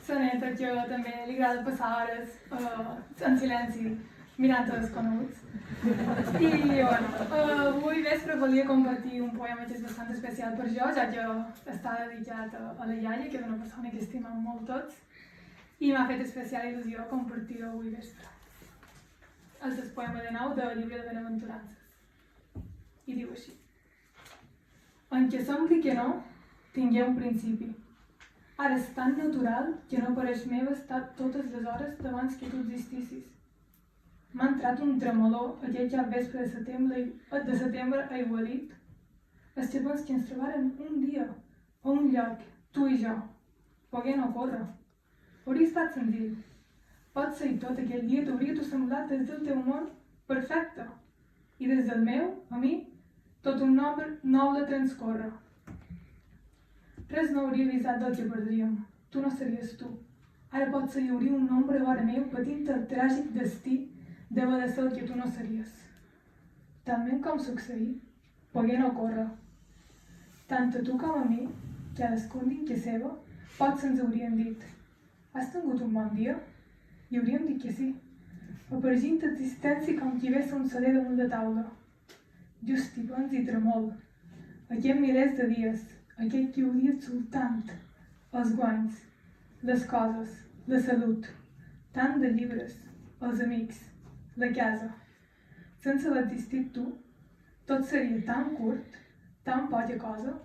la neta que també li agrada passar hores en silenci mirant els coneguts. I bueno, avui vespre volia compartir un poema que és bastant especial per jo, ja que està dedicat a la iaia, que és una persona que estimem molt tots, i m'ha fet especial il·lusió compartir-ho avui vespre. És el poema de nou del llibre de Benaventurances. I diu així. En què sembli que no, tingué un principi. Ara és tan natural que no pareix meu estar totes les hores d'abans que tu existissis. M'ha entrat un tremolor aquell cap vespre de setembre aigualit. Els xapons que ens trobaren un dia, a un lloc, tu i jo, poguent ocórrer. Hauria estat senzill. Pot ser i tot aquell dia t'hauria semblat des del teu món perfecte. I des del meu, a mi, tot un noble transcorre. Res no hauria avisat del que perdríem. Tu no series tu. Ara potser hi hauria un nombre vora meu patint el tràgic destí d'haver de ser el que tu no series. Talment com succeir, poguent ocórrer. Tant a tu com a mi, cadascun dins que seva, potser ens haurien dit: has tingut un bon dia? I hauríem dit que sí, apareixint existència com qui vessa un saler damunt la taula. Just i bons i tremol, aquests milers de dies, aquell que hauria exultant, els guanys, les coses, la salut, tant de llibres, els amics, la casa. Sense l'existit tu, tot seria tan curt, tan poca cosa.